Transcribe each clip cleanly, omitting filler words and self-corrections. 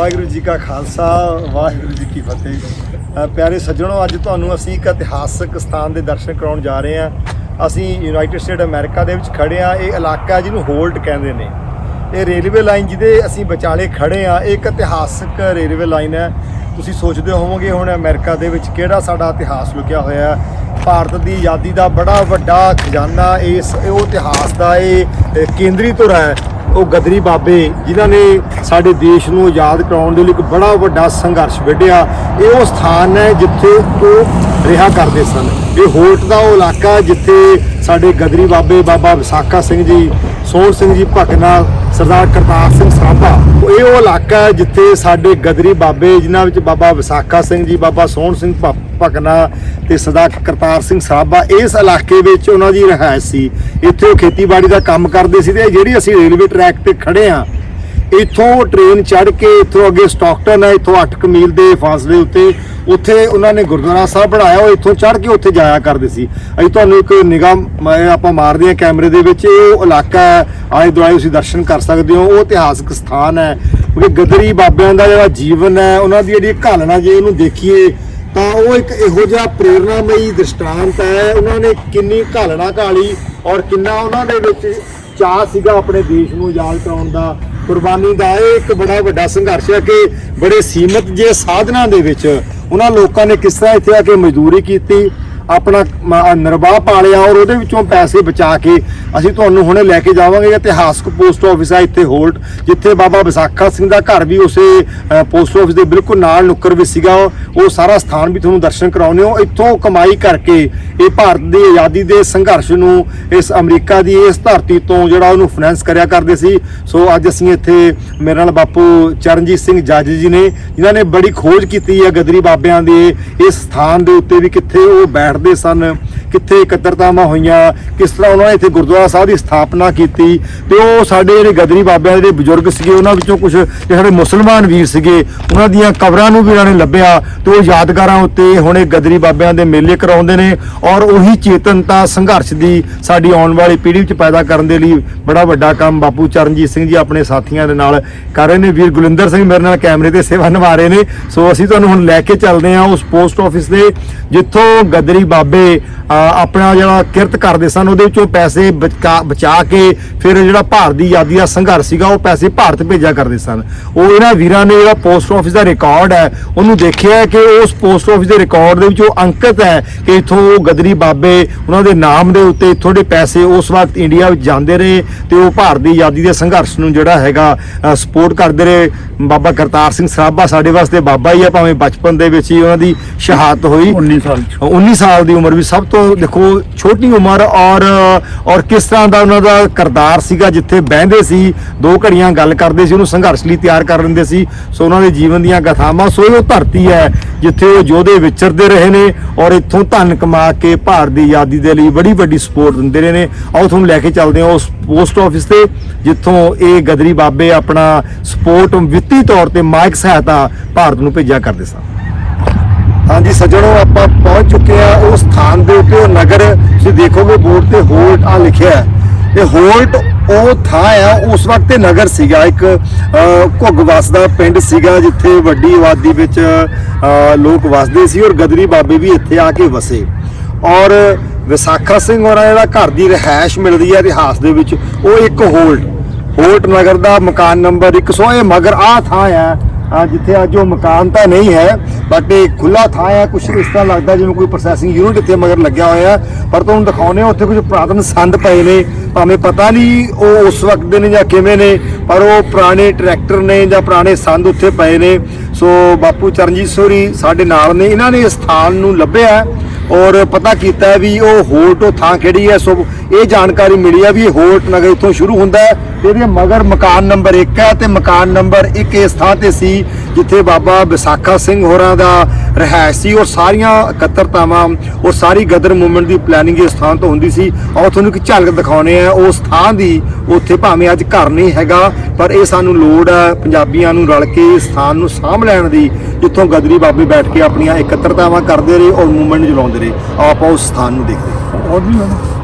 वाहिगुरू जी का खालसा वाहिगुरू जी की फतेह। प्यारे सज्जणों, अज तुहानूं असीं एक इतिहासक स्थान के दर्शन कराउण जा रहे हैं। असीं यूनाइटेड स्टेट अमेरिका दे विच खड़े हाँ। ये इलाका जिन्हों होल्ट कहते हैं। ये रेलवे लाइन जिहदे असीं विचाले खड़े हाँ, एक इतिहासक रेलवे लाइन है। तुसीं सोचदे होवोगे हुण अमेरिका दे विच किहड़ा साडा इतिहास लुकिया होया है। भारत की आज़ादी का बड़ा वड्डा खजाना इस इतिहास का ये केंद्री धुरा है। वो गदरी बाबे जिन्हों ने साडे देश नूं आज़ाद कराउण दे लई एक बड़ा वड्डा संघर्ष विढ़िया। ये वो स्थान है जिथे वो रिहा करते सन। ये होल्ट का वो इलाका जिथे साडे गदरी बाबे बाबा विसाखा सिंह जी, सोहण सिंह जी भकना, सरदार करतार सिंह सराभा, ये वो इलाका है जिथे साडे गदरी बाबे जिन्हां विच बाबा विसाखा सिंह जी, बाबा सोहण सिंह भकना ते सरदार करतार सिंह सराभा, इस इलाके विच उन्हां दी रिहायश सी। इत्थे वो खेतीबाड़ी का काम करते सी। ते जिहड़ी असीं रेलवे ट्रैक ते खड़े हाँ, इत्थों ट्रेन चढ़ के इत्थों अगे स्टॉकटन है, इत्थों 8 मील के फासले उत्ते उत्थे उन्होंने गुरुद्वारा साहब बनाया। वो इत्थों चढ़ के उत्थे जाया करते सी। असीं तुहानूं एक निगाह आपां मारदे हां कैमरे दे विच। ये इलाका है, आले दुआले तुसीं दर्शन कर सकते हो। वो इतिहासक स्थान है क्योंकि गदरी बाबियां दा जिहड़ा जीवन है, उन्हां दी जिहड़ी घालना जे उहनूं देखीए तो वो एक इहो जिहा प्रेरणामयी दृष्टांत है। उन्होंने किन्नी घालना घाली और किन्ना उन्हां दे विच चाह सीगा अपने देश नूं आज़ाद कराउण दा, कुर्बानी का। एक बड़ा वड्डा संघर्ष है कि बड़े सीमित जे साधना दे विच उन्हां लोकां ने किस तरह इत्थे आके मजदूरी कीती, अपना निर्वाह पालिया और उहदे विचों पैसे बचा के असीं तुहानूं हुणे लैके जावांगे। इतिहासक पोस्ट ऑफिस है इत्थे होल्ट, जिथे बाबा विसाखा सिंह दा घर भी उसे पोस्ट ऑफिस के बिल्कुल नाल नुक्कर भी सीगा। वो सारा स्थान भी तुहानूं दर्शन कराउने हो। इत्थों कमाई करके ये भारत की आज़ादी के संघर्ष नूं इस अमरीका की इस धरती तो जिहड़ा उहनूं फाइनैंस करिया करदे सी। सो अज असीं इत्थे मेरे नाल बापू चरणजीत सिंह जज जी ने, जिन्हां ने बड़ी खोज कीती है गदरी बाबियां दे इस स्थान दे उत्ते भी कित्थे वो बैठते सन, कित्थे एकत्रतावां होईयां, किस तरह उन्होंने इत्थे गुरुद्वारा साहब की स्थापना की। तो वो साडे जिहड़े गदरी बाबियां दे बजुर्ग सीगे, उन्हां विचों कुछ जिहड़े साडे मुसलमान वीर सीगे, उन्हां दीयां कबरां नूं भी उन्हां ने लभ्या। तो यादगारां उत्ते हुण गदरी बाबियां दे मेले कराउंदे ने और उही चेतनता संघर्ष की साडी आउण वाली पीढ़ी विच पैदा करन दे लई बड़ा वड्डा काम बापू चरणजीत सिंह जी अपने साथियों के नाल कर रहे हैं। वीर गुलिंदर सिंह मेरे नाल कैमरे ते सेवा निभा रहे हैं। सो असीं तुहानूं हुण लैके चलदे हां उस पोस्ट ऑफिस दे जिथों गदरी बाबे अपना जिहड़ा किरत करदे सन, उहदे विचों पैसे बचा के फिर जिहड़ा भारत की आज़ादी का संघर्ष सीगा वो पैसे भारत भेजा करदे सन। वो इन्हां वीरां ने जिहड़ा पोस्ट ऑफिस का रिकॉर्ड है उन्होंने देखिया कि उस पोस्ट ऑफिस के रिकॉर्ड दे विच अंकित है कि इत्थों गदरी बाबे उन्हां दे नाम दे उत्ते इत्थों दे पैसे उस वक्त इंडिया विच जांदे रहे ते वो भारत की आज़ादी के संघर्ष नूं जिहड़ा हैगा सपोर्ट करदे रहे। बाबा करतार सिंह सराभा साडे वास्ते बाबा ही है, भावें बचपन दे विच ही उन्हां दी शहादत होई 19 साल की उम्र भी सब तो देखो छोटी उम्र और किस तरह का उन्होंने किरदार सीगा। जिथे बहंदे सी 2 घड़ियां गल करते सी, उन्होंने संघर्ष लिए तैयार कर लेंदे सी। सो उन्होंने जीवन दीयां गाथावां, सो वो धरती है जिथे वो योधे विचरते रहे ने और इत्थों धन कमा के भारत की आज़ादी के लिए बड़ी वड्डी सपोर्ट दिंदे रहे ने। आओ तुहानूं लैके चलदे हां उस पोस्ट ऑफिस से जिथों ये गदरी बाबे अपना सपोर्ट वित्ती तौर पर मायक सहायता भारत नूं भेजा करदे सन। हाँ जी सज्जणों, आप पहुंच चुके हैं उस स्थान के उत्ते नगर तुसीं देखोगे बोर्ड ते होल्ट आ लिखिया है। ये होल्ट वो थां है, उस वक्त नगर सीगा, एक घुग वसदा पिंड सीगा जिथे वड्डी आबादी विच लोग वसदे सी और गदरी बाबे भी इत्थे आके वसे। और विसाखा सिंह होरां जिहड़ा घर की रिहायश मिलदी है इतिहास दे विच, वो एक होल्ट नगर का मकान नंबर 100। ये मगर आ थां है जिथे अज वो मकान तो नहीं है बट एक खुला थां है। कुछ इस तरह लगता जिवें कोई प्रोसैसिंग यूनिट इत्थे मगर लग्या होया, पर तुहानूं दिखाउने उत्थे कुछ पुरातन संद पए ने। भावें पता नहीं वो उस वक्त दे ने जां किवें ने, पर वो पुराने ट्रैक्टर ने जां पुराने संद उत्थे पए ने। सो बापू चरणजीत सोरी साडे नाल ने, इन्हां ने इस स्थान नूं लभ्या और पता किया है भी वो होल्ट थां किहड़ी है। सो ये जानकारी मिली है भी होल्ट नगर इत्थों शुरू होंदा है, ਇਹਦੇ मगर मकान नंबर 1 है तो मकान नंबर 1 इस थां ते सी जिथे बाबा विसाखा सिंह होरां दा रिहायश सी और सारियां इकत्तरतावां और सारी गदर मूवमेंट की प्लैनिंग इस स्थान तो होंदी सी। और तुहानूं एक झलक दिखाउने आ उस थां दी। उत्थे भावें अज घर नहीं हैगा पर ये सानूं लोड़ है पंजाबियां नूं रल के इस स्थान नूं साਂਭ लैण दी जिथों गदरी बाबे बैठ के अपनियां इकत्तरतावां करदे रहे और मूवमेंट चलाउंदे रहे। आप उस स्थान नूं देखदे और भी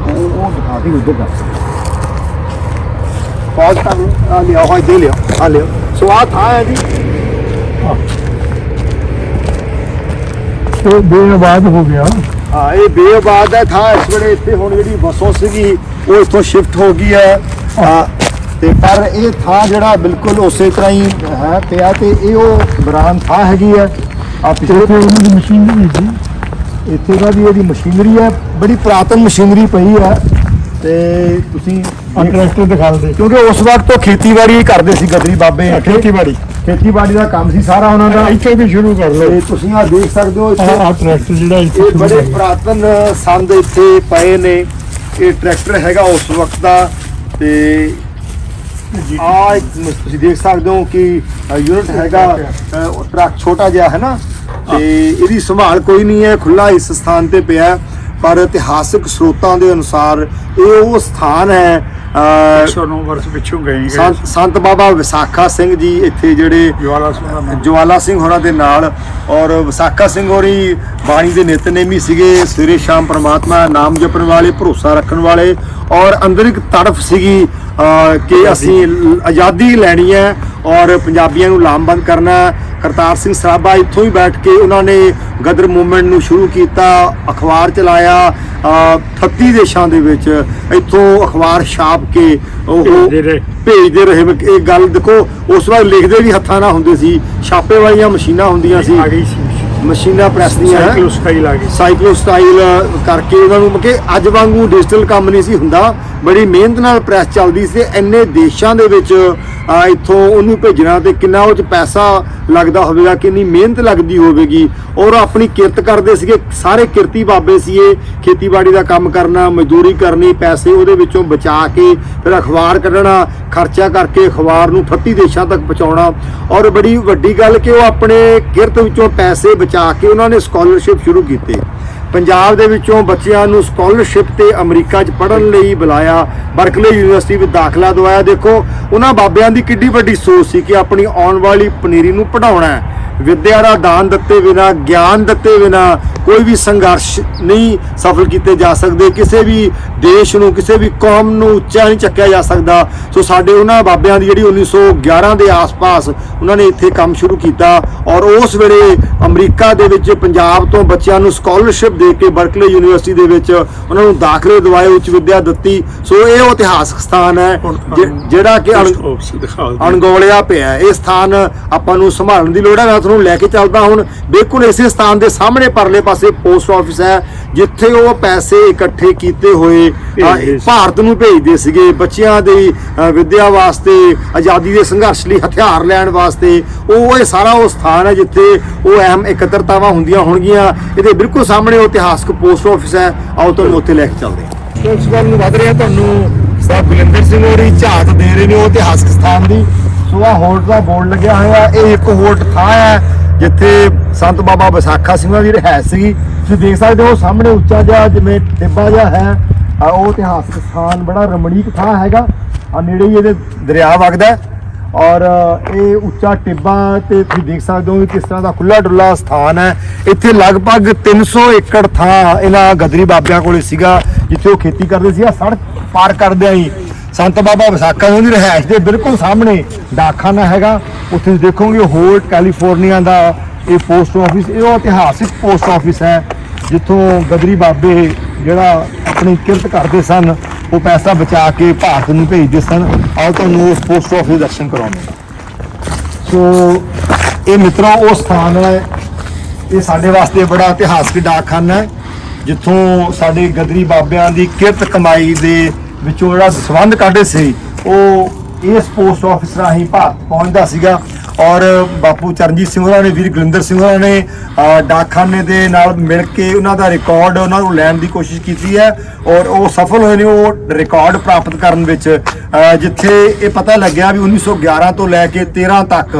दिखा दी उधर पौज कर लिया दे लिया आ लिया। सो आ थां है जी तो बेआबाद हो गया। ਹਾਂ ਇਹ ਬੇਆਬਾਦ ਹੈ ਥਾਂ ਇਸ ਵੇਲੇ ਇੱਥੇ ਹੁਣ ਜਿਹੜੀ ਵਸੋਂ ਸੀਗੀ ਉਹ ਇੱਥੋਂ ਸ਼ਿਫਟ ਹੋ ਗਈ ਹੈ ਤੇ ਪਰ ਇਹ ਥਾਂ ਜਿਹੜਾ ਬਿਲਕੁਲ ਉਸੇ ਤਰ੍ਹਾਂ ਹੀ ਹੈ ਪਿਆ ਤੇ ਇਹ ਉਹ ਬਰਾਨ ਥਾਂ ਹੈਗੀ ਹੈ ਆ ਪਿਛਲੇ ਉਹਨਾਂ ਦੀ ਮਸ਼ੀਨਰੀ ਸੀ ਇੱਥੇ ਦਾ ਵੀ ਇਹਦੀ ਮਸ਼ੀਨਰੀ ਹੈ ਬੜੀ ਪੁਰਾਤਨ ਮਸ਼ੀਨਰੀ ਪਈ ਹੈ ਤੇ ਤੁਸੀਂ ਟਰੈਕਟਰ ਦਿਖਾ ਦੇ ਕਿਉਂਕਿ ਉਸ ਵਕਤ ਉਹ ਖੇਤੀਬਾੜੀ ਕਰਦੇ ਸੀ ਗਦਰੀ ਬਾਬੇ ਖੇਤੀਬਾੜੀ ਦਾ ਕੰਮ ਸੀ ਸਾਰਾ ਉਹਨਾਂ ਦਾ ਇੱਥੇ ਵੀ ਸ਼ੁਰੂ ਕਰ ਲਓ। ਤੇ ਤੁਸੀਂ ਆ ਦੇਖ ਸਕਦੇ ਹੋ ਆਹ ਟਰੈਕਟਰ ਜਿਹੜਾ ਇੱਥੇ ਇਹ ਬੜੇ ਪੁਰਾਤਨ ਸੰਦ ਇੱਥੇ ਪਏ ਨੇ ਇਹ ਟਰੈਕਟਰ ਹੈਗਾ ਉਸ ਵਕਤ ਦਾ ਤੇ ਤੁਸੀਂ ਦੇਖ ਸਕਦੇ ਹੋ ਕਿ ਯੂਨਿਟ ਹੈਗਾ ਟਰੱਕ ਛੋਟਾ ਜਿਹਾ ਹੈ ਨਾ ਤੇ ਇਹਦੀ ਸੰਭਾਲ ਕੋਈ ਨਹੀਂ ਹੈ ਖੁੱਲਾ ਇਸ ਸਥਾਨ ਤੇ ਪਿਆ ਪਰ ਇਤਿਹਾਸਕ ਸਰੋਤਾਂ ਦੇ ਅਨੁਸਾਰ ਇਹ ਉਹ ਸਥਾਨ ਹੈ 109 ਵਰਸ ਪਿੱਛੋਂ ਗਏ ਸੰਤ ਬਾਬਾ ਵਿਸਾਖਾ ਸਿੰਘ ਜੀ ਇੱਥੇ ਜਿਹੜੇ ਜਵਾਲਾ ਸਿੰਘ ਹੋਰਾਂ ਦੇ ਨਾਲ ਔਰ ਵਿਸਾਖਾ ਸਿੰਘ ਹੋਰੀ ਬਾਣੀ ਦੇ ਨਿਤਨੇਮੀ ਸੀਗੇ ਸਵੇਰੇ ਸ਼ਾਮ ਪ੍ਰਮਾਤਮਾ ਨਾਮ ਜਪਣ ਵਾਲੇ ਭਰੋਸਾ ਰੱਖਣ ਵਾਲੇ ਔਰ ਅੰਦਰ ਇੱਕ ਤੜਫ ਸੀਗੀ ਕਿ ਅਸੀਂ ਆਜ਼ਾਦੀ ਲੈਣੀ ਹੈ ਔਰ ਪੰਜਾਬੀਆਂ ਨੂੰ ਲਾਮਬੰਦ ਕਰਨਾ। ਕਰਤਾਰ ਸਿੰਘ ਸਰਾਭਾ ਇੱਥੋਂ ਹੀ ਬੈਠ ਕੇ ਉਹਨਾਂ ਨੇ ਗਦਰ ਮੂਵਮੈਂਟ ਨੂੰ ਸ਼ੁਰੂ ਕੀਤਾ ਅਖਬਾਰ ਚਲਾਇਆ 38 ਦੇਸ਼ਾਂ ਦੇ ਵਿੱਚ ਇੱਥੋਂ ਅਖਬਾਰ ਛਾਪ ਕੇ ਉਹ ਭੇਜਦੇ ਰਹੇ। ਇਹ ਗੱਲ ਦੇਖੋ ਉਸ ਵਕਤ ਲਿਖਦੇ ਵੀ ਹੱਥਾਂ ਨਾਲ ਹੁੰਦੇ ਸੀ ਛਾਪੇ ਵਾਲੀਆਂ ਮਸ਼ੀਨਾਂ ਹੁੰਦੀਆਂ ਸੀ ਮਸ਼ੀਨਾਂ ਪ੍ਰੈਸ ਦੀਆਂ ਸਾਈਕਲੋ ਸਟਾਈਲ ਕਰਕੇ ਉਹਨਾਂ ਨੂੰ ਕਿ ਅੱਜ ਵਾਂਗੂ ਡਿਜੀਟਲ ਕੰਮ ਨਹੀਂ ਸੀ ਹੁੰਦਾ ਬੜੀ ਮਿਹਨਤ ਨਾਲ ਪ੍ਰੈਸ ਚੱਲਦੀ ਸੀ ਇੰਨੇ ਦੇਸ਼ਾਂ ਦੇ ਵਿੱਚ ਇੱਥੋਂ ਉਹਨੂੰ ਭੇਜਣਾ ਤੇ ਕਿੰਨਾ ਉਹ 'ਚ ਪੈਸਾ ਲੱਗਦਾ ਹੋਵੇਗਾ ਕਿੰਨੀ ਮਿਹਨਤ ਲੱਗਦੀ ਹੋਵੇਗੀ ਔਰ ਆਪਣੀ ਕਿਰਤ ਕਰਦੇ ਸੀਗੇ ਸਾਰੇ ਕਿਰਤੀ ਬਾਬੇ ਸੀ ਇਹ ਖੇਤੀਬਾੜੀ ਦਾ ਕੰਮ ਕਰਨਾ ਮਜ਼ਦੂਰੀ ਕਰਨੀ ਪੈਸੇ ਉਹਦੇ ਵਿੱਚੋਂ ਬਚਾ ਕੇ ਫਿਰ ਅਖਬਾਰ ਕੱਢਣਾ ਖਰਚਾ ਕਰਕੇ ਅਖਬਾਰ ਨੂੰ 38 ਦੇਸ਼ਾਂ ਤੱਕ ਪਹੁੰਚਾਉਣਾ ਔਰ ਬੜੀ ਵੱਡੀ ਗੱਲ ਕਿ ਉਹ ਆਪਣੇ ਕਿਰਤ ਵਿੱਚੋਂ ਪੈਸੇ ਬਚਾ ਕੇ ਉਹਨਾਂ ਨੇ ਸਕਾਲਰਸ਼ਿਪ ਸ਼ੁਰੂ ਕੀਤੇ ਪੰਜਾਬ ਦੇ ਵਿੱਚੋਂ ਬੱਚਿਆਂ ਨੂੰ ਸਕਾਲਰਸ਼ਿਪ ਤੇ ਅਮਰੀਕਾ 'ਚ ਪੜ੍ਹਨ ਲਈ ਬੁਲਾਇਆ ਬਰਕਲੇ ਯੂਨੀਵਰਸਿਟੀ ਵਿੱਚ ਦਾਖਲਾ ਦਵਾਇਆ ਦੇਖੋ ਉਹਨਾਂ ਬਾਬਿਆਂ ਦੀ ਕਿੱਡੀ ਵੱਡੀ ਸੋਚ ਸੀ ਕਿ ਆਪਣੀ ਆਉਣ ਵਾਲੀ ਪਨੀਰੀ ਨੂੰ ਪੜ੍ਹਾਉਣਾ ਹੈ ਵਿਦਿਆ ਦਾ ਦਾਨ ਦਿੱਤੇ ਬਿਨਾਂ ਗਿਆਨ ਦਿੱਤੇ ਬਿਨਾਂ ਕੋਈ ਵੀ ਸੰਘਰਸ਼ ਨਹੀਂ ਸਫਲ ਕੀਤੇ ਜਾ ਸਕਦੇ ਕਿਸੇ ਵੀ ਦੇਸ਼ ਨੂੰ ਕਿਸੇ ਵੀ ਕੌਮ ਨੂੰ ਉੱਚਾ ਨਹੀਂ ਚੱਕਿਆ ਜਾ ਸਕਦਾ ਸੋ ਸਾਡੇ ਉਹਨਾਂ ਬਾਬਿਆਂ ਦੀ ਜਿਹੜੀ 1911 ਦੇ ਆਸ-ਪਾਸ ਉਹਨਾਂ ਨੇ ਇੱਥੇ ਕੰਮ ਸ਼ੁਰੂ ਕੀਤਾ ਔਰ ਉਸ ਵੇਲੇ ਅਮਰੀਕਾ ਦੇ ਵਿੱਚ ਪੰਜਾਬ ਤੋਂ ਬੱਚਿਆਂ ਨੂੰ ਸਕਾਲਰਸ਼ਿਪ ਦੇ ਕੇ ਬਰਕਲੇ ਯੂਨੀਵਰਸਿਟੀ ਦੇ ਵਿੱਚ ਉਹਨਾਂ ਨੂੰ ਦਾਖਲੇ ਦਿਵਾਏ ਉੱਚ ਵਿੱਦਿਆ ਦਿੱਤੀ ਸੋ ਇਹ ਇਤਿਹਾਸਕ ਸਥਾਨ ਹੈ ਜਿਹੜਾ ਕਿ ਅਣਗੌਲਿਆ ਪਿਆ ਇਹ ਸਥਾਨ ਆਪਾਂ ਨੂੰ ਸੰਭਾਲਣ ਦੀ ਲੋੜ ਹੈ ਮੈਂ ਤੁਹਾਨੂੰ ਲੈ ਕੇ ਚੱਲਦਾ ਹੁਣ ਬਿਲਕੁਲ ਇਸੇ ਸਥਾਨ ਦੇ ਸਾਹਮਣੇ ਪਰਲੇ ਪਾਸੇ ਪੋਸਟ ਆਫਿਸ ਹੈ ਜਿੱਥੇ ਉਹ ਪੈਸੇ ਇਕੱਠੇ ਕੀਤੇ ਹੋਏ ਭਾਰਤ ਨੂੰ ਭੇਜਦੇ ਸੀਗੇ ਬੱਚਿਆਂ ਦੀ ਵਿੱਦਿਆ ਵਾਸਤੇ ਆਜ਼ਾਦੀ ਦੇ ਸੰਘਰਸ਼ ਲਈ ਹਥਿਆਰ ਲੈਣ ਵਾਸਤੇ ਇਹ ਸਾਰਾ ਉਹ ਸਥਾਨ ਹੈ ਜਿੱਥੇ ਉਹ ਅਹਿਮ ਇਕੱਤਰਤਾਵਾਂ ਹੁੰਦੀਆਂ ਹੋਣਗੀਆਂ ਇਹਦੇ ਬਿਲਕੁਲ ਸਾਹਮਣੇ ਉਹ ਇਤਿਹਾਸਕ ਪੋਸਟ ਆਫਿਸ ਹੈ ਆਓ ਤੁਹਾਨੂੰ ਉੱਥੇ ਲੈ ਕੇ ਚੱਲਦੇ ਹਾਂ ਇਸ ਗੱਲ ਨੂੰ ਵੱਧ ਰਿਹਾ ਤੁਹਾਨੂੰ ਸਾਹਿਬ ਬਲਿੰਦਰ ਸਿੰਘ ਹੋਰੀ ਝਾਤ ਦੇ ਰਹੇ ਨੇ ਉਹ ਇਤਿਹਾਸਕ ਸਥਾਨ ਦੀ ਸੋ ਆ ਹੋਲਟ ਦਾ ਬੋਰਡ ਲੱਗਿਆ ਹੋਇਆ ਇਹ ਇੱਕ ਹੋਲਟ ਥਾਂ ਹੈ ਜਿੱਥੇ ਸੰਤ ਬਾਬਾ ਵਿਸਾਖਾ ਸਿੰਘਾਂ ਦੀ ਰਿਹਾਇਸ਼ ਸੀਗੀ ਤੁਸੀਂ ਦੇਖ ਸਕਦੇ ਹੋ ਸਾਹਮਣੇ ਉੱਚਾ ਜਿਹਾ ਜਿਵੇਂ ਟਿੱਬਾ ਜਿਹਾ ਹੈ ਉਹ ਇਤਿਹਾਸਕ ਸਥਾਨ ਬੜਾ ਰਮਣੀਕ ਥਾਂ ਹੈਗਾ ਆ ਨੇੜੇ ਹੀ ਇਹਦੇ ਦਰਿਆ ਵਗਦਾ ਔਰ ਇਹ ਉੱਚਾ ਟਿੱਬਾ ਤੇ ਤੁਸੀਂ ਦੇਖ ਸਕਦੇ ਹੋ ਵੀ ਕਿਸ ਤਰ੍ਹਾਂ ਦਾ ਖੁੱਲਾ ਡੁੱਲਾ ਸਥਾਨ ਹੈ ਇੱਥੇ ਲਗਭਗ 300 ਏਕੜ ਥਾਂ ਇਹਨਾਂ ਗਦਰੀ ਬਾਬਿਆਂ ਕੋਲੇ ਸੀਗਾ ਜਿੱਥੇ ਉਹ ਖੇਤੀ ਕਰਦੇ ਸੀ ਆ ਸੜਕ ਪਾਰ ਕਰਦਿਆਂ ਹੀ ਸੰਤ ਬਾਬਾ ਵਿਸਾਖਾ ਸਿੰਘ ਦੀ ਰਿਹਾਇਸ਼ ਦੇ ਬਿਲਕੁਲ ਸਾਹਮਣੇ ਡਾਕਖਾਨਾ ਹੈਗਾ ਉੱਥੇ ਦੇਖੋਗੇ ਹੋਲਟ ਕੈਲੀਫੋਰਨੀਆ ਦਾ ਇਹ ਪੋਸਟ ਆਫਿਸ ਇਹ ਉਹ ਇਤਿਹਾਸਿਕ ਪੋਸਟ ਆਫਿਸ ਹੈ ਜਿੱਥੋਂ ਗਦਰੀ ਬਾਬੇ ਜਿਹੜਾ ਆਪਣੀ ਕਿਰਤ ਕਰਦੇ ਸਨ ਉਹ ਪੈਸਾ ਬਚਾ ਕੇ ਭਾਰਤ ਨੂੰ ਭੇਜਦੇ ਸਨ ਆਓ ਤੁਹਾਨੂੰ ਉਸ ਪੋਸਟ ਆਫਿਸ ਦੇ ਦਰਸ਼ਨ ਕਰਾਉਂਦੇ ਸੋ ਇਹ ਮਿੱਤਰੋ ਉਹ ਸਥਾਨ ਹੈ ਇਹ ਸਾਡੇ ਵਾਸਤੇ ਬੜਾ ਇਤਿਹਾਸਿਕ ਡਾਕਖਾਨਾ ਹੈ ਜਿੱਥੋਂ ਸਾਡੇ ਗਦਰੀ ਬਾਬਿਆਂ ਦੀ ਕਿਰਤ ਕਮਾਈ ਦੇ ਵਿੱਚੋਂ ਜਿਹੜਾ ਸੰਬੰਧ ਕੱਢਦੇ ਸੀ ਉਹ ਇਸ ਪੋਸਟ ਆਫਿਸ ਰਾਹੀਂ ਭਾਰਤ ਪਹੁੰਚਦਾ ਸੀਗਾ ਔਰ ਬਾਪੂ ਚਰਨਜੀਤ ਸਿੰਘ ਹੋਰਾਂ ਨੇ ਵੀਰ ਗੁਰਿੰਦਰ ਸਿੰਘ ਹੋਰਾਂ ਨੇ ਡਾਕਖਾਨੇ ਦੇ ਨਾਲ ਮਿਲ ਕੇ ਉਹਨਾਂ ਦਾ ਰਿਕਾਰਡ ਉਹਨਾਂ ਨੂੰ ਲੈਣ ਦੀ ਕੋਸ਼ਿਸ਼ ਕੀਤੀ ਹੈ ਔਰ ਉਹ ਸਫਲ ਹੋਏ ਨੇ ਉਹ ਰਿਕਾਰਡ ਪ੍ਰਾਪਤ ਕਰਨ ਵਿੱਚ ਜਿੱਥੇ ਇਹ ਪਤਾ ਲੱਗਿਆ ਵੀ 1911 ਤੋਂ ਲੈ ਕੇ 13 ਤੱਕ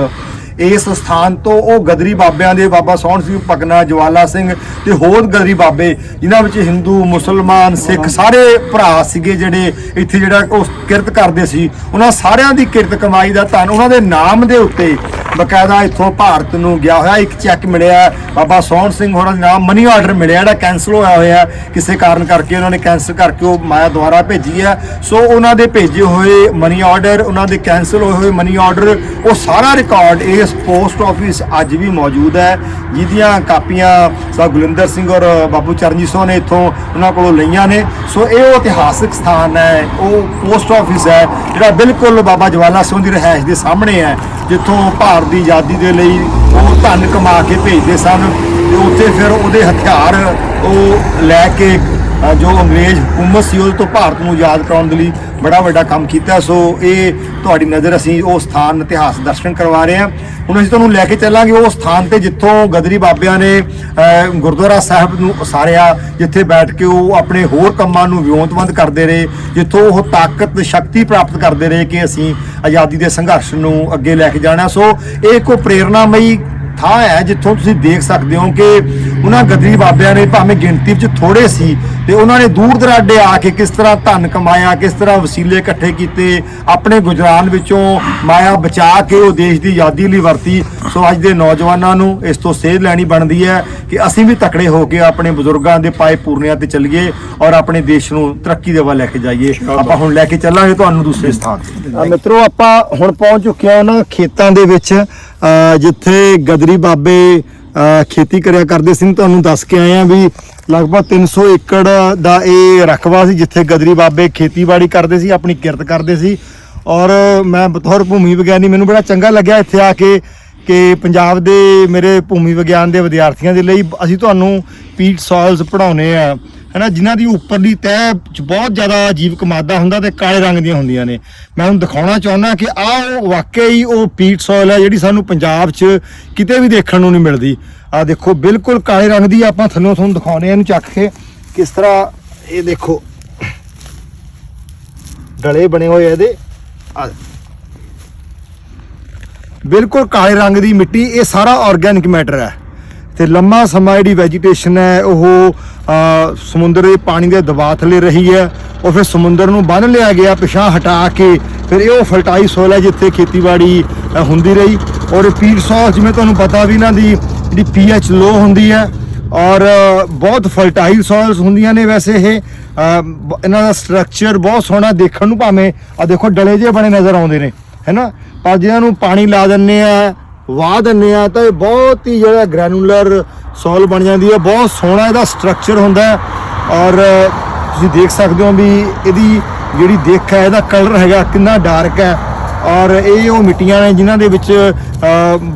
ਇਸ ਸਥਾਨ ਤੋਂ ਉਹ ਗਦਰੀ ਬਾਬਿਆਂ ਦੇ ਬਾਬਾ ਸੋਹਣ ਸਿੰਘ ਪਕਨਾ ਜਵਾਲਾ ਸਿੰਘ ਤੇ ਹੋਰ ਗਦਰੀ ਬਾਬੇ ਜਿਨ੍ਹਾਂ ਵਿੱਚ ਹਿੰਦੂ ਮੁਸਲਮਾਨ ਸਿੱਖ ਸਾਰੇ ਭਰਾ ਸੀਗੇ ਜਿਹੜੇ ਇੱਥੇ ਜਿਹੜਾ ਉਹ ਕਿਰਤ ਕਰਦੇ ਸੀ ਉਹਨਾਂ ਸਾਰਿਆਂ ਦੀ ਕਿਰਤ ਕਮਾਈ ਦਾ ਧਨ ਉਹਨਾਂ ਦੇ ਨਾਮ ਦੇ ਉੱਤੇ ਬਕਾਇਦਾ ਇੱਥੋਂ ਭਾਰਤ ਨੂੰ ਗਿਆ ਹੋਇਆ। ਇੱਕ ਚੈੱਕ ਮਿਲਿਆ ਬਾਬਾ ਸੋਹਣ ਸਿੰਘ ਹੋਰਾਂ ਦੇ ਨਾਮ, ਮਨੀ ਆਰਡਰ ਮਿਲਿਆ ਜਿਹੜਾ ਕੈਂਸਲ ਹੋਇਆ ਹੋਇਆ ਕਿਸੇ ਕਾਰਨ ਕਰਕੇ, ਉਹਨਾਂ ਨੇ ਕੈਂਸਲ ਕਰਕੇ ਉਹ ਮਾਇਆ ਦੁਆਰਾ ਭੇਜੀ ਹੈ। ਸੋ ਉਹਨਾਂ ਦੇ ਭੇਜੇ ਹੋਏ ਮਨੀ ਆਰਡਰ, ਉਹਨਾਂ ਦੇ ਕੈਂਸਲ ਹੋਏ ਹੋਏ ਮਨੀ ਆਰਡਰ, ਉਹ ਸਾਰਾ ਰਿਕਾਰਡ ਇਸ ਪੋਸਟ ਆਫਿਸ ਅੱਜ ਵੀ ਮੌਜੂਦ ਹੈ, ਜਿਹਦੀਆਂ ਕਾਪੀਆਂ ਸਾਹਿਬ ਗੁਲਿੰਦਰ ਸਿੰਘ ਔਰ ਬਾਬੂ ਚਰਨਜੀਤ ਸਿੰਘ ਨੇ ਇੱਥੋਂ ਉਹਨਾਂ ਕੋਲੋਂ ਲਈਆਂ ਨੇ। ਸੋ ਇਹ ਉਹ ਇਤਿਹਾਸਕ ਸਥਾਨ ਹੈ, ਉਹ ਪੋਸਟ ਆਫਿਸ ਹੈ ਜਿਹੜਾ ਬਿਲਕੁਲ ਬਾਬਾ ਜਵਾਲਾ ਸਿੰਘ ਦੀ ਰਿਹਾਇਸ਼ ਦੇ ਸਾਹਮਣੇ ਹੈ, ਜਿੱਥੋਂ ਭਾਰਤ ਦੀ ਆਜ਼ਾਦੀ ਦੇ ਲਈ ਉਹ ਧਨ ਕਮਾ ਕੇ ਭੇਜਦੇ ਸਨ ਤੇ ਉੱਥੇ ਫਿਰ ਉਹਦੇ ਹਥਿਆਰ ਉਹ ਲੈ ਕੇ ਜੋ ਅੰਗਰੇਜ਼ ਹਕੂਮਤ ਸੀ ਉਹਦੇ ਤੋਂ ਭਾਰਤ ਨੂੰ ਆਜ਼ਾਦ ਕਰਾਉਣ ਦੇ ਲਈ ਬੜਾ ਵੱਡਾ ਕੰਮ ਕੀਤਾ। ਸੋ ਇਹ ਤੁਹਾਡੀ ਨਜ਼ਰ ਅਸੀਂ ਉਹ ਸਥਾਨ ਇਤਿਹਾਸ ਦਰਸ਼ਨ ਕਰਵਾ ਰਹੇ ਹਾਂ। ਹੁਣ ਅਸੀਂ ਤੁਹਾਨੂੰ ਲੈ ਕੇ ਚੱਲਾਂਗੇ ਉਹ ਸਥਾਨ ਤੇ ਜਿੱਥੋਂ ਗਦਰੀ ਬਾਬਿਆਂ ਨੇ ਗੁਰਦੁਆਰਾ ਸਾਹਿਬ ਨੂੰ ਉਸਾਰਿਆ, ਜਿੱਥੇ ਬੈਠ ਕੇ ਉਹ ਆਪਣੇ ਹੋਰ ਕੰਮਾਂ ਨੂੰ ਵਿਉਂਤਬੰਦ ਕਰਦੇ ਰਹੇ, ਜਿੱਥੋਂ ਉਹ ਤਾਕਤ ਸ਼ਕਤੀ ਪ੍ਰਾਪਤ ਕਰਦੇ ਰਹੇ ਕਿ ਅਸੀਂ ਆਜ਼ਾਦੀ ਦੇ ਸੰਘਰਸ਼ ਨੂੰ ਅੱਗੇ ਲੈ ਕੇ ਜਾਣਾ। ਸੋ ਇਹ ਇੱਕ ਪ੍ਰੇਰਨਾਮਈ ਥਾਂ ਹੈ ਜਿੱਥੋਂ ਤੁਸੀਂ ਦੇਖ ਸਕਦੇ ਹੋ ਕਿ ਉਹਨਾਂ ਗਦਰੀ ਬਾਬਿਆਂ ਨੇ ਭਾਵੇਂ ਗਿਣਤੀ ਵਿੱਚ ਥੋੜੇ ਸੀ ਤੇ ਉਹਨਾਂ ਨੇ ਦੂਰ ਦਰਾਡੇ ਆ ਕੇ ਕਿਸ ਤਰ੍ਹਾਂ ਧਨ ਕਮਾਇਆ, ਕਿਸ ਤਰ੍ਹਾਂ ਵਸੀਲੇ ਇਕੱਠੇ ਕੀਤੇ, ਆਪਣੇ ਗੁਜਰਾਨ ਵਿੱਚੋਂ ਮਾਇਆ ਬਚਾ ਕੇ ਉਹ ਦੇਸ਼ ਦੀ ਆਜ਼ਾਦੀ ਲਈ ਵਰਤੀ। ਸੋ ਅੱਜ ਦੇ ਨੌਜਵਾਨਾਂ ਨੂੰ ਇਸ ਤੋਂ ਸੇਧ ਲੈਣੀ ਬਣਦੀ ਹੈ ਕਿ ਅਸੀਂ ਵੀ ਤਕੜੇ ਹੋ ਕੇ ਆਪਣੇ ਬਜ਼ੁਰਗਾਂ ਦੇ ਪਾਏ ਪੂਰਨਿਆਂ ਤੇ ਚੱਲੀਏ ਔਰ ਆਪਣੇ ਦੇਸ਼ ਨੂੰ ਤਰੱਕੀ ਦੇ ਵੱਲ ਲੈ ਕੇ ਜਾਈਏ। ਆਪਾਂ ਹੁਣ ਲੈ ਕੇ ਚੱਲਾਂਗੇ ਤੁਹਾਨੂੰ ਦੂਸਰੇ ਸਥਾਨ ਤੇ। ਮਿੱਤਰੋ, ਆਪਾਂ ਹੁਣ ਪਹੁੰਚ ਚੁੱਕੇ ਹਾਂ ਉਹਨਾਂ ਖੇਤਾਂ ਦੇ ਵਿੱਚ ਜਿੱਥੇ ਗਦਰੀ ਬਾਬੇ ਖੇਤੀ ਕਰਿਆ ਕਰਦੇ ਸੀ। ਤੁਹਾਨੂੰ ਦੱਸ ਕੇ ਆਏ ਆ ਵੀ ਲਗਭਗ 300 ਏਕੜ ਦਾ ਇਹ ਰਕਬਾ ਸੀ ਜਿੱਥੇ ਗਦਰੀ ਬਾਬੇ ਖੇਤੀਬਾੜੀ ਕਰਦੇ ਸੀ, ਆਪਣੀ ਕਿਰਤ ਕਰਦੇ ਸੀ। ਔਰ ਮੈਂ ਬਤੌਰ ਭੂਮੀ ਵਿਗਿਆਨੀ ਮੈਨੂੰ ਬੜਾ ਚੰਗਾ ਲੱਗਿਆ ਇੱਥੇ ਆ ਕੇ ਕਿ ਪੰਜਾਬ ਦੇ ਮੇਰੇ ਭੂਮੀ ਵਿਗਿਆਨ ਦੇ ਵਿਦਿਆਰਥੀਆਂ ਦੇ ਲਈ ਅਸੀਂ ਤੁਹਾਨੂੰ ਪੀਟ ਸੋਇਲਸ ਪੜ੍ਹਾਉਂਦੇ ਆ, ਹੈ ਨਾ, ਜਿਨ੍ਹਾਂ ਦੀ ਉੱਪਰਲੀ ਤਹਿ 'ਚ ਬਹੁਤ ਜ਼ਿਆਦਾ ਜੀਵਕ ਮਾਦਾ ਹੁੰਦਾ ਤੇ ਕਾਲੇ ਰੰਗ ਦੀਆਂ ਹੁੰਦੀਆਂ ਨੇ। ਮੈਂ ਤੁਹਾਨੂੰ ਦਿਖਾਉਣਾ ਚਾਹੁੰਦਾ ਕਿ ਆਹ ਵਾਕਈ ਉਹ ਪੀਟ ਸੋਇਲ ਹੈ ਜਿਹੜੀ ਸਾਨੂੰ ਪੰਜਾਬ 'ਚ ਕਿਤੇ ਵੀ ਦੇਖਣ ਨੂੰ ਨਹੀਂ ਮਿਲਦੀ। ਆਹ ਦੇਖੋ, ਬਿਲਕੁਲ ਕਾਲੇ ਰੰਗ ਦੀ। ਆਪਾਂ ਥੱਲੋਂ ਤੁਹਾਨੂੰ ਦਿਖਾਉਂਦੇ ਆ ਇਹਨੂੰ ਚੱਕ ਕੇ ਕਿਸ ਤਰ੍ਹਾਂ। ਇਹ ਦੇਖੋ ਡਲੇ ਬਣੇ ਹੋਏ ਇਹਦੇ, ਬਿਲਕੁਲ ਕਾਲੇ ਰੰਗ ਦੀ ਮਿੱਟੀ। ਇਹ ਸਾਰਾ ਆਰਗੈਨਿਕ ਮੈਟਰ ਹੈ ਤੇ ਲੰਮਾ ਸਮਾਂ ਜਿਹੜੀ ਵੈਜੀਟੇਸ਼ਨ ਹੈ ਉਹ ਸਮੁੰਦਰ ਦੇ ਪਾਣੀ ਦੇ ਦਬਾਅ ਥੱਲੇ ਰਹੀ ਹੈ। ਉਹ ਫਿਰ ਸਮੁੰਦਰ ਨੂੰ ਬੰਨ੍ਹ ਲਿਆ ਗਿਆ ਪਿਛਾਂਹ ਹਟਾ ਕੇ, ਫਿਰ ਇਹ ਉਹ ਫਰਟਾਈਲ ਸੋਇਲ ਹੈ ਜਿੱਥੇ ਖੇਤੀਬਾੜੀ ਹੁੰਦੀ ਰਹੀ। ਔਰ ਪੀਟ ਸੋਇਲ ਜਿਵੇਂ ਤੁਹਾਨੂੰ ਪਤਾ ਵੀ ਇਹਨਾਂ ਦੀ ਜਿਹੜੀ pH ਲੋ ਹੁੰਦੀ ਹੈ ਔਰ ਬਹੁਤ ਫਰਟਾਈਲ ਸੋਇਲਸ ਹੁੰਦੀਆਂ ਨੇ। ਵੈਸੇ ਇਹ ਇਹਨਾਂ ਦਾ ਸਟਰਕਚਰ ਬਹੁਤ ਸੋਹਣਾ ਦੇਖਣ ਨੂੰ, ਭਾਵੇਂ ਆ ਦੇਖੋ ਡਲੇ ਜਿਹੇ ਬਣੇ ਨਜ਼ਰ ਆਉਂਦੇ ਨੇ, ਹੈ ਨਾ, ਪਰ ਜਿਹਨਾਂ ਨੂੰ ਪਾਣੀ ਲਾ ਦਿੰਦੇ ਆ, ਵਾਹ ਦਿੰਦੇ ਆ ਤਾਂ ਇਹ ਬਹੁਤ ਹੀ ਜਿਹੜਾ ਗ੍ਰੈਨੂਲਰ ਸੋਇਲ ਬਣ ਜਾਂਦੀ ਹੈ। ਬਹੁਤ ਸੋਹਣਾ ਇਹਦਾ ਸਟਰਕਚਰ ਹੁੰਦਾ ਹੈ ਔਰ ਤੁਸੀਂ ਦੇਖ ਸਕਦੇ ਹੋ ਵੀ ਇਹਦੀ ਜਿਹੜੀ ਦਿੱਖ ਹੈ, ਇਹਦਾ ਕਲਰ ਹੈਗਾ ਕਿੰਨਾ ਡਾਰਕ ਹੈ। ਔਰ ਇਹ ਉਹ ਮਿੱਟੀਆਂ ਨੇ ਜਿਨ੍ਹਾਂ ਦੇ ਵਿੱਚ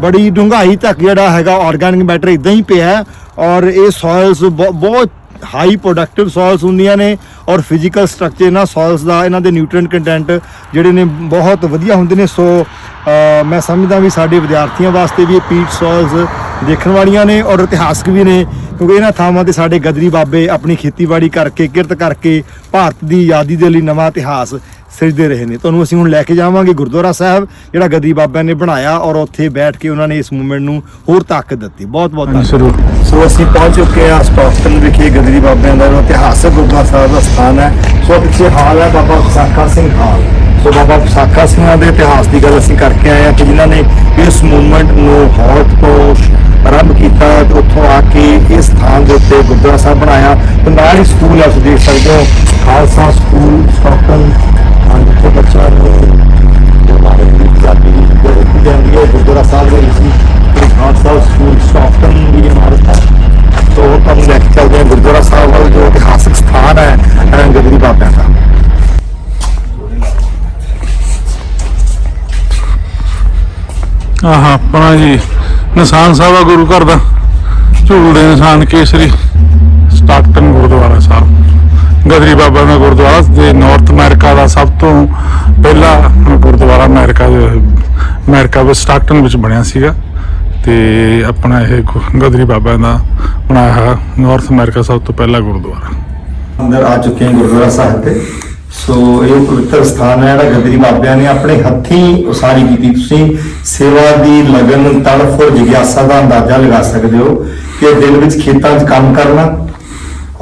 ਬੜੀ ਡੂੰਘਾਈ ਤੱਕ ਜਿਹੜਾ ਹੈਗਾ ਆਰਗੈਨਿਕ ਮੈਟਰ ਇਦਾਂ ਹੀ ਪਿਆ। ਔਰ ਇਹ ਸੋਇਲਸ ਬਹੁਤ ਹਾਈ ਪ੍ਰੋਡਕਟਿਵ ਸੋਇਲਸ ਹੁੰਦੀਆਂ ਨੇ ਔਰ ਫਿਜ਼ੀਕਲ ਸਟਰਕਚਰ ਇਹਨਾਂ ਸੋਇਲਸ ਦਾ, ਇਹਨਾਂ ਦੇ ਨਿਊਟ੍ਰੀਐਂਟ ਕੰਟੈਂਟ ਜਿਹੜੇ ਨੇ ਬਹੁਤ ਵਧੀਆ ਹੁੰਦੇ ਨੇ। ਸੋ ਮੈਂ ਸਮਝਦਾ ਵੀ ਸਾਡੇ ਵਿਦਿਆਰਥੀਆਂ ਵਾਸਤੇ ਵੀ ਇਹ ਪੀਟ ਸੋਇਲਸ ਦੇਖਣ ਵਾਲੀਆਂ ਨੇ ਔਰ ਇਤਿਹਾਸਕ ਵੀ ਨੇ, ਕਿਉਂਕਿ ਇਹਨਾਂ ਥਾਵਾਂ ਤੇ ਸਾਡੇ ਗਦਰੀ ਬਾਬੇ ਆਪਣੀ ਖੇਤੀਬਾੜੀ ਕਰਕੇ, ਕਿਰਤ ਕਰਕੇ ਭਾਰਤ ਦੀ ਆਜ਼ਾਦੀ ਦੇ ਲਈ ਨਵਾਂ ਇਤਿਹਾਸ ਸਿਰਜਦੇ ਰਹੇ ਨੇ। ਤੁਹਾਨੂੰ ਅਸੀਂ ਹੁਣ ਲੈ ਕੇ ਜਾਵਾਂਗੇ ਗੁਰਦੁਆਰਾ ਸਾਹਿਬ ਜਿਹੜਾ ਗਦਰੀ ਬਾਬਿਆਂ ਨੇ ਬਣਾਇਆ ਔਰ ਉੱਥੇ ਬੈਠ ਕੇ ਉਹਨਾਂ ਨੇ ਇਸ ਮੂਵਮੈਂਟ ਨੂੰ ਹੋਰ ਤਾਕਤ ਦਿੱਤੀ। ਬਹੁਤ ਬਹੁਤ ਧੰਨਵਾਦ। ਸੋ ਅਸੀਂ ਪਹੁੰਚ ਚੁੱਕੇ ਹਾਂ ਸਟਾਕਟਨ ਵਿਖੇ ਗਦਰੀ ਬਾਬਿਆਂ ਦਾ ਇਤਿਹਾਸਕ ਗੁਰਦੁਆਰਾ ਸਾਹਿਬ ਦਾ ਸਥਾਨ ਹੈ। ਸੋ ਪਿੱਛੇ ਹਾਲ ਹੈ ਬਾਬਾ ਵਿਸਾਖਾ ਸਿੰਘ ਹਾਲ। ਸੋ ਬਾਬਾ ਵਿਸਾਖਾ ਸਿੰਘਾਂ ਦੇ ਇਤਿਹਾਸ ਦੀ ਗੱਲ ਅਸੀਂ ਕਰਕੇ ਆਏ ਹਾਂ ਕਿ ਜਿਨ੍ਹਾਂ ਨੇ ਇਸ ਮੂਵਮੈਂਟ ਨੂੰ ਹੌਟ ਤੋਂ ਆਰੰਭ ਕੀਤਾ ਤੇ ਉੱਥੋਂ ਆ ਕੇ ਇਸ ਸਥਾਨ ਦੇ ਉੱਤੇ ਗੁਰਦੁਆਰਾ ਸਾਹਿਬ ਬਣਾਇਆ। ਤੇ ਨਾਲ ਹੀ ਸਕੂਲ ਹੈ, ਤੁਸੀਂ ਦੇਖ ਸਕਦੇ ਹੋ ਖਾਲਸਾ ਸਕੂਲ ਸਟਾਕਟਨ, ਜਿੱਥੇ ਬੱਚਾ ਜਾਂਦੀ ਹੈ ਗੁਰਦੁਆਰਾ ਸਾਹਿਬ ਦੇ ਵਿੱਚ ਖਾਲਸਾ ਸਕੂਲ ਸਟਾਕਟਨ ਦੀ ਇਮਾਰਤ ਹੈ। ਸੋ ਤੁਹਾਨੂੰ ਲੈ ਕੇ ਚੱਲਦੇ ਹਾਂ ਗੁਰਦੁਆਰਾ ਸਾਹਿਬ ਵੱਲ ਜੋ ਇਤਿਹਾਸਕ ਸਥਾਨ ਹੈ ਗਦਰੀ ਬਾਬਿਆਂ ਦਾ। ਆਹ ਆਪਣਾ ਜੀ ਨਿਸ਼ਾਨ ਸਾਹਿਬ ਆ ਗੁਰੂ ਘਰ ਦਾ, ਝੂਲਦੇ ਨਿਸ਼ਾਨ ਕੇਸਰੀ, ਸਟਾਕਟਨ ਗੁਰਦੁਆਰਾ ਸਾਹਿਬ ਗਦਰੀ ਬਾਬਾ ਦਾ ਗੁਰਦੁਆਰਾ ਤੇ ਨਾਰਥ ਅਮਰੀਕਾ ਦਾ ਸਭ ਤੋਂ ਪਹਿਲਾ ਗੁਰਦੁਆਰਾ ਅਮਰੀਕਾ ਵਿੱਚ ਸਟਾਕਟਨ ਵਿੱਚ ਬਣਿਆ ਸੀਗਾ। ਤੇ ਆਪਣਾ ਇਹ ਗਦਰੀ ਬਾਬਾ ਦਾ ਬਣਾਇਆ ਹੋਇਆ ਨਾਰਥ ਅਮਰੀਕਾ ਸਭ ਤੋਂ ਪਹਿਲਾ ਗੁਰਦੁਆਰਾ। ਅੰਦਰ ਆ ਚੁੱਕੇ ਹਾਂ ਗੁਰਦੁਆਰਾ ਸਾਹਿਬ ਤੇ। ਸੋ ਇਹ ਪਵਿੱਤਰ ਸਥਾਨ ਹੈ ਜਿਹੜਾ ਗਦਰੀ ਬਾਬਿਆਂ ਨੇ ਆਪਣੇ ਹੱਥੀਂ ਉਸਾਰੀ ਕੀਤੀ। ਤੁਸੀਂ ਸੇਵਾ ਦੀ ਲਗਨ, ਤੜਫ ਔਰ ਜਿਗਿਆਸਾ ਦਾ ਅੰਦਾਜ਼ਾ ਲਗਾ ਸਕਦੇ ਹੋ ਕਿ ਦਿਲ ਵਿੱਚ ਖੇਤਾਂ 'ਚ ਕੰਮ ਕਰਨਾ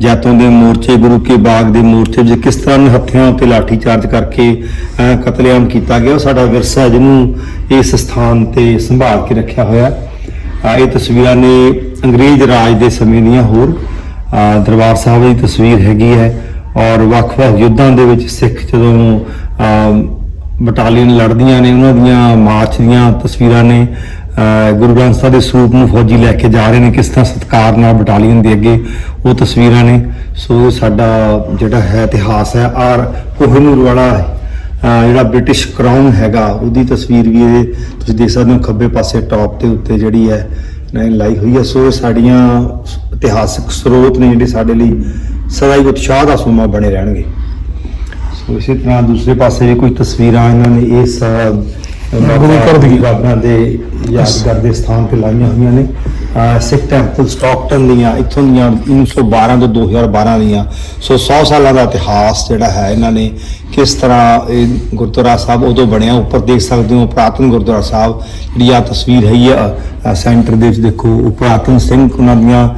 ਜੈਤੋਂ ਦੇ ਮੋਰਚੇ, ਗੁਰੂ ਕੇ ਬਾਗ ਦੇ ਮੋਰਚੇ ਵਿੱਚ ਕਿਸ ਤਰ੍ਹਾਂ ਹੱਥਿਆਂ ਉੱਤੇ ਲਾਠੀ ਚਾਰਜ ਕਰਕੇ ਕਤਲੇਆਮ ਕੀਤਾ ਗਿਆ, ਉਹ ਸਾਡਾ ਵਿਰਸਾ ਜਿਹਨੂੰ ਇਸ ਸਥਾਨ ਤੇ ਸੰਭਾਲ ਕੇ ਰੱਖਿਆ ਹੋਇਆ। ਇਹ ਤਸਵੀਰਾਂ ਨੇ ਅੰਗਰੇਜ਼ ਰਾਜ ਦੇ ਸਮੇਂ ਦੀਆਂ। ਹੋਰ ਦਰਬਾਰ ਸਾਹਿਬ ਦੀ ਤਸਵੀਰ ਹੈਗੀ ਹੈ ਔਰ ਵੱਖ-ਵੱਖ ਯੁੱਧਾਂ ਦੇ ਵਿੱਚ ਸਿੱਖ ਜਦੋਂ ਬਟਾਲੀਅਨ ਲੜਦੀਆਂ ਨੇ ਉਹਨਾਂ ਦੀਆਂ ਮਾਰਚ ਦੀਆਂ ਤਸਵੀਰਾਂ ਨੇ। ਗੁਰੂ ਗ੍ਰੰਥ ਸਾਹਿਬ ਦੇ ਸਰੂਪ ਨੂੰ ਫੌਜੀ ਲੈ ਕੇ ਜਾ ਰਹੇ ਨੇ, ਕਿਸ ਤਰ੍ਹਾਂ ਸਤਿਕਾਰ ਨਾਲ ਬਟਾਲੀਅਨ ਦੇ ਅੱਗੇ, ਉਹ ਤਸਵੀਰਾਂ ਨੇ। ਸੋ ਸਾਡਾ ਜਿਹੜਾ ਹੈ ਇਤਿਹਾਸ ਹੈ। ਔਰ ਕੋਹਿਨੂਰ ਵਾਲਾ ਜਿਹੜਾ ਬ੍ਰਿਟਿਸ਼ ਕਰਾਊਨ ਹੈਗਾ ਉਹਦੀ ਤਸਵੀਰ ਵੀ ਇਹ ਤੁਸੀਂ ਦੇਖ ਸਕਦੇ ਹੋ ਖੱਬੇ ਪਾਸੇ ਟੌਪ ਦੇ ਉੱਤੇ ਜਿਹੜੀ ਹੈ ਲਾਈ ਹੋਈ ਹੈ। ਸੋ ਇਹ ਸਾਡੀਆਂ ਇਤਿਹਾਸਕ ਸਰੋਤ ਨੇ ਜਿਹੜੇ ਸਾਡੇ ਲਈ ਸਦਾ ਹੀ ਉਤਸ਼ਾਹ ਦਾ ਸੋਮਾ ਬਣੇ ਰਹਿਣਗੇ। ਸੋ ਇਸੇ ਤਰ੍ਹਾਂ ਦੂਸਰੇ ਪਾਸੇ ਵੀ ਕੁਝ ਤਸਵੀਰਾਂ ਇਹਨਾਂ ਨੇ ਇਸ ਗੁਰੂ ਘਰ ਦੀ ਬਾਬਿਆਂ ਦੇ ਯਾਦਗਾਰ ਦੇ ਸਥਾਨ ਤੇ ਲਾਈਆਂ ਹੋਈਆਂ ਨੇ। ਸਿੱਖ ਟੈਂਪਲ ਸਟਾਕਟਨ ਦੀਆਂ ਇੱਥੋਂ ਦੀਆਂ 1912 ਤੋਂ 2012 ਦੀਆਂ। ਸੋ 100 ਸਾਲਾਂ ਦਾ ਇਤਿਹਾਸ ਜਿਹੜਾ ਹੈ ਇਹਨਾਂ ਨੇ ਕਿਸ ਤਰ੍ਹਾਂ ਇਹ ਗੁਰਦੁਆਰਾ ਸਾਹਿਬ ਉਦੋਂ ਬਣਿਆ। ਉੱਪਰ ਦੇਖ ਸਕਦੇ ਹੋ ਪੁਰਾਤਨ ਗੁਰਦੁਆਰਾ ਸਾਹਿਬ ਜਿਹੜੀ ਆ ਤਸਵੀਰ ਹੈਗੀ ਆ ਸੈਂਟਰ ਦੇ ਵਿੱਚ ਦੇਖੋ, ਉਹ ਪੁਰਾਤਨ ਸਿੰਘ ਉਹਨਾਂ ਦੀਆਂ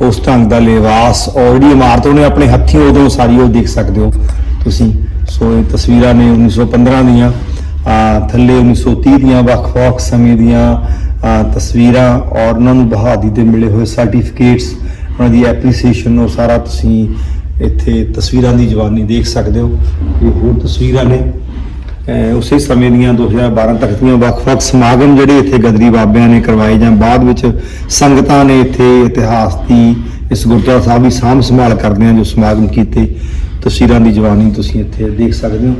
ਉਸ ਢੰਗ ਦਾ ਲਿਬਾਸ ਔਰ ਜਿਹੜੀ ਇਮਾਰਤ ਉਹਨੇ ਆਪਣੇ ਹੱਥੀਂ ਉਦੋਂ ਸਾਰੀ ਉਹ ਦੇਖ ਸਕਦੇ ਹੋ ਤੁਸੀਂ। ਸੋ ਇਹ ਤਸਵੀਰਾਂ ਨੇ 1915 ਦੀਆਂ, ਥੱਲੇ 1930 ਦੀਆਂ ਵੱਖ-ਵੱਖ ਸਮੇਂ ਦੀਆਂ ਤਸਵੀਰਾਂ ਔਰ ਉਹਨਾਂ ਨੂੰ ਬਹਾਦਰੀ ਦੇ ਮਿਲੇ ਹੋਏ ਸਰਟੀਫਿਕੇਟਸ, ਉਹਨਾਂ ਦੀ ਐਪਰੀਸੀਏਸ਼ਨ, ਉਹ ਸਾਰਾ ਤੁਸੀਂ ਇੱਥੇ ਤਸਵੀਰਾਂ ਦੀ ਜਵਾਨੀ ਦੇਖ ਸਕਦੇ ਹੋ। ਇਹ ਹੋਰ ਤਸਵੀਰਾਂ ਨੇ ਉਸੇ ਸਮੇਂ ਦੀਆਂ 2012 ਤੱਕ ਦੀਆਂ ਵੱਖ-ਵੱਖ ਸਮਾਗਮ ਜਿਹੜੇ ਇੱਥੇ ਗਦਰੀ ਬਾਬਿਆਂ ਨੇ ਕਰਵਾਏ ਜਾਂ ਬਾਅਦ ਵਿੱਚ ਸੰਗਤਾਂ ਨੇ ਇੱਥੇ ਇਤਿਹਾਸ ਦੀ ਇਸ ਗੁਰਦੁਆਰਾ ਸਾਹਿਬ ਦੀ ਸਾਂਭ ਸੰਭਾਲ ਕਰਦਿਆਂ ਜੋ ਸਮਾਗਮ ਕੀਤੇ, ਤਸਵੀਰਾਂ ਦੀ ਜਵਾਨੀ ਤੁਸੀਂ ਇੱਥੇ ਦੇਖ ਸਕਦੇ ਹੋ।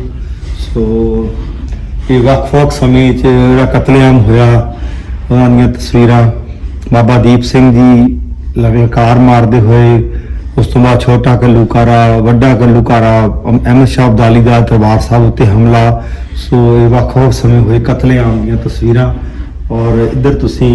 ਸੋ ਇਹ ਵੱਖ-ਵੱਖ ਸਮੇਂ 'ਚ ਜਿਹੜਾ ਕਤਲੇਆਮ ਹੋਇਆ ਉਹਨਾਂ ਦੀਆਂ ਤਸਵੀਰਾਂ। ਬਾਬਾ ਦੀਪ ਸਿੰਘ ਜੀ ਲਗਾਤਾਰ ਮਾਰਦੇ ਹੋਏ, ਉਸ ਤੋਂ ਬਾਅਦ ਛੋਟਾ ਘੱਲੂਘਾਰਾ, ਵੱਡਾ ਘੱਲੂਘਾਰਾ, ਅਹਿਮਦ ਸ਼ਾਹ ਅਬਦਾਲੀ ਦਾ ਦਰਬਾਰ ਸਾਹਿਬ ਉੱਤੇ ਹਮਲਾ। ਸੋ ਇਹ ਵੱਖ-ਵੱਖ ਸਮੇਂ ਹੋਏ ਕਤਲੇਆਮ ਦੀਆਂ ਤਸਵੀਰਾਂ। ਔਰ ਇੱਧਰ ਤੁਸੀਂ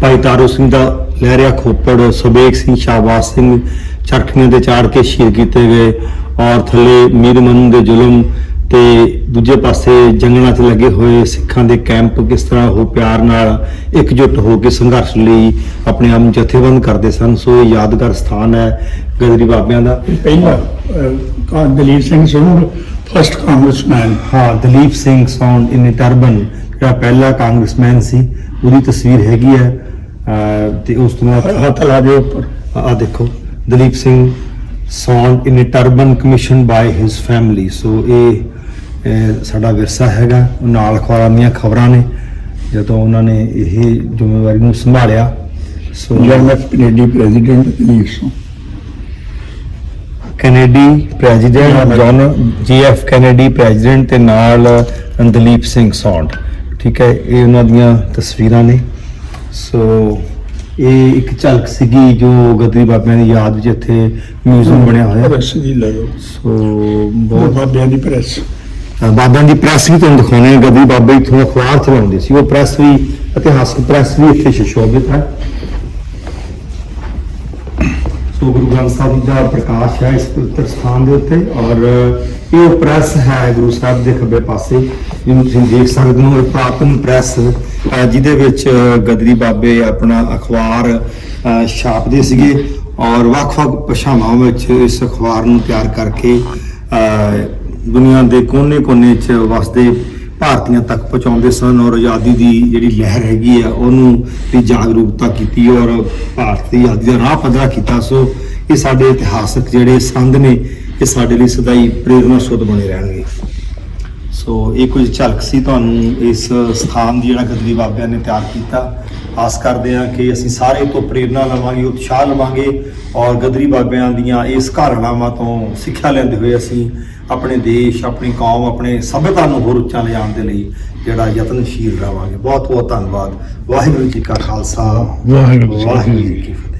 ਭਾਈ ਤਾਰੂ ਸਿੰਘ ਦਾ ਲਹਿਰਿਆ ਖੋਪੜ, ਸੁਬੇਗ ਸਿੰਘ, ਸ਼ਾਹਬਾਜ਼ ਸਿੰਘ ਚਰਖੀਆਂ ਤੇ ਚਾੜ ਕੇ ਸ਼ਹੀਦ ਕੀਤੇ ਗਏ ਔਰ ਥੱਲੇ ਮੀਰ ਮਨੂੰ ਦੇ ਜ਼ੁਲਮ ਤੇ ਦੂਜੇ ਪਾਸੇ ਜੰਗਲਾਂ 'ਚ ਲੱਗੇ ਹੋਏ ਸਿੱਖਾਂ ਦੇ ਕੈਂਪ, ਕਿਸ ਤਰ੍ਹਾਂ ਉਹ ਪਿਆਰ ਨਾਲ ਇਕਜੁੱਟ ਹੋ ਕੇ ਸੰਘਰਸ਼ ਲਈ ਆਪਣੇ ਆਪ ਨੂੰ ਜਥੇਬੰਦ ਕਰਦੇ ਸਨ। ਸੋ ਇਹ ਯਾਦਗਾਰ ਸਥਾਨ ਹੈ ਗਦਰੀ ਬਾਬਿਆਂ ਦਾ। ਪਹਿਲਾ ਦਲੀਪ ਸਿੰਘ ਸੋਢ ਫਸਟ ਕਾਂਗਰਸਮੈਨ। ਹਾਂ, ਦਲੀਪ ਸਿੰਘ ਸੌਂਡ ਇਨ ਟਰਬਨ ਜਿਹੜਾ ਪਹਿਲਾ ਕਾਂਗਰਸਮੈਨ ਸੀ, ਉਹਦੀ ਤਸਵੀਰ ਹੈਗੀ ਹੈ। ਤੇ ਉਸ ਤੋਂ ਬਾਅਦ ਹੱਥ ਲਾ ਦੇ ਉੱਪਰ ਆ ਦੇਖੋ, ਦਲੀਪ ਸਿੰਘ ਸੌਂਡ ਇਨ ਟਰਬਨ ਕਮਿਸ਼ਨ ਬਾਈ ਹਿਸ ਫੈਮਿਲੀ। ਸੋ ਇਹ ਸਾਡਾ ਵਿਰਸਾ ਹੈਗਾ। ਉਹ ਨਾਲ ਅਖਬਾਰਾਂ ਦੀਆਂ ਖਬਰਾਂ ਨੇ ਜਦੋਂ ਉਹਨਾਂ ਨੇ ਇਹ ਜ਼ਿੰਮੇਵਾਰੀ ਨੂੰ ਸੰਭਾਲਿਆ। ਸੋ Kennedy president Dalip Singh, Kennedy president John JF Kennedy president ਤੇ ਨਾਲ ਦਲੀਪ ਸਿੰਘ ਸੌਂਡ। ਠੀਕ ਹੈ, ਇਹ ਉਹਨਾਂ ਦੀਆਂ ਤਸਵੀਰਾਂ ਨੇ। ਸੋ ਇਹ ਇੱਕ ਝਲਕ ਸੀਗੀ ਜੋ ਗਦਰੀ ਬਾਬਿਆਂ ਦੀ ਯਾਦ ਵਿੱਚ ਇੱਥੇ ਮਿਊਜ਼ੀਅਮ ਬਣਿਆ ਹੋਇਆ। ਪ੍ਰੈਸ ਦੀ ਲਗੋ। ਸੋ ਬਹੁਤ ਬਾਬਿਆਂ ਦੀ ਪ੍ਰੈਸ, ਬਾਬਿਆਂ ਦੀ ਪ੍ਰੈਸ ਵੀ ਤੁਹਾਨੂੰ ਦਿਖਾਉਣੇ। ਗਦਰੀ ਬਾਬੇ ਇੱਥੋਂ ਅਖਬਾਰ ਚਲਾਉਂਦੇ ਸੀ, ਉਹ ਪ੍ਰੈਸ ਵੀ ਇਤਿਹਾਸਕ ਪ੍ਰੈਸ ਵੀ ਇੱਥੇ ਸੁਸ਼ੋਭਿਤ ਹੈ। ਸੋ ਗੁਰੂ ਗ੍ਰੰਥ ਸਾਹਿਬ ਦਾ ਪ੍ਰਕਾਸ਼ ਹੈ ਇਸ ਪਵਿੱਤਰ ਸਥਾਨ ਦੇ ਉੱਤੇ ਔਰ ਇਹ ਪ੍ਰੈਸ ਹੈ ਗੁਰੂ ਸਾਹਿਬ ਦੇ ਖੱਬੇ ਪਾਸੇ, ਜਿਹਨੂੰ ਤੁਸੀਂ ਦੇਖ ਸਕਦੇ ਹੋ। ਇਹ ਪ੍ਰਾਤਨ ਪ੍ਰੈਸ ਜਿਹਦੇ ਵਿੱਚ ਗਦਰੀ ਬਾਬੇ ਆਪਣਾ ਅਖਬਾਰ ਛਾਪਦੇ ਸੀਗੇ ਔਰ ਵੱਖ-ਵੱਖ ਭਾਸ਼ਾਵਾਂ ਵਿੱਚ ਇਸ ਅਖਬਾਰ ਨੂੰ ਤਿਆਰ ਕਰਕੇ ਦੁਨੀਆ ਦੇ ਕੋਨੇ-ਕੋਨੇ 'ਚ ਵਸਦੇ ਭਾਰਤੀਆਂ ਤੱਕ ਪਹੁੰਚਾਉਂਦੇ ਸਨ ਔਰ ਆਜ਼ਾਦੀ ਦੀ ਜਿਹੜੀ ਲਹਿਰ ਹੈਗੀ ਆ ਉਹਨੂੰ ਦੀ ਜਾਗਰੂਕਤਾ ਕੀਤੀ ਔਰ ਭਾਰਤ ਦੀ ਆਜ਼ਾਦੀ ਦਾ ਰਾਹ ਪੱਧਰਾ ਕੀਤਾ। ਸੋ ਇਹ ਸਾਡੇ ਇਤਿਹਾਸਕ ਜਿਹੜੇ ਸੰਦ ਨੇ ਇਹ ਸਾਡੇ ਲਈ ਸਦਾ ਹੀ ਪ੍ਰੇਰਨਾ ਸੁੱਧ ਬਣੇ ਰਹਿਣਗੇ। ਸੋ ਇਹ ਕੁਝ ਝਲਕ ਸੀ ਤੁਹਾਨੂੰ ਇਸ ਸਥਾਨ ਦੀ ਜਿਹੜਾ ਗਦਰੀ ਬਾਬਿਆਂ ਨੇ ਤਿਆਰ ਕੀਤਾ। ਆਸ ਕਰਦੇ ਹਾਂ ਕਿ ਅਸੀਂ ਸਾਰੇ ਤੋਂ ਪ੍ਰੇਰਨਾ ਲਵਾਂਗੇ, ਉਤਸ਼ਾਹ ਲਵਾਂਗੇ ਔਰ ਗਦਰੀ ਬਾਬਿਆਂ ਦੀਆਂ ਇਸ ਘਾਰਨਾਵਾਂ ਤੋਂ ਸਿੱਖਿਆ ਲੈਂਦੇ ਹੋਏ ਅਸੀਂ ਆਪਣੇ ਦੇਸ਼, ਆਪਣੀ ਕੌਮ, ਆਪਣੇ ਸੱਭਿਅਤਾ ਨੂੰ ਹੋਰ ਉੱਚਾ ਲਿਜਾਣ ਦੇ ਲਈ ਜਿਹੜਾ ਯਤਨਸ਼ੀਲ ਰਹਾਂਗੇ। ਬਹੁਤ ਬਹੁਤ ਧੰਨਵਾਦ। ਵਾਹਿਗੁਰੂ ਜੀ ਕਾ ਖਾਲਸਾ, ਵਾਹਿਗੁਰੂ ਜੀ ਕੀ ਵਾਹਿਗੁਰੂ ਜੀ ਕੀ ਫਤਿਹ।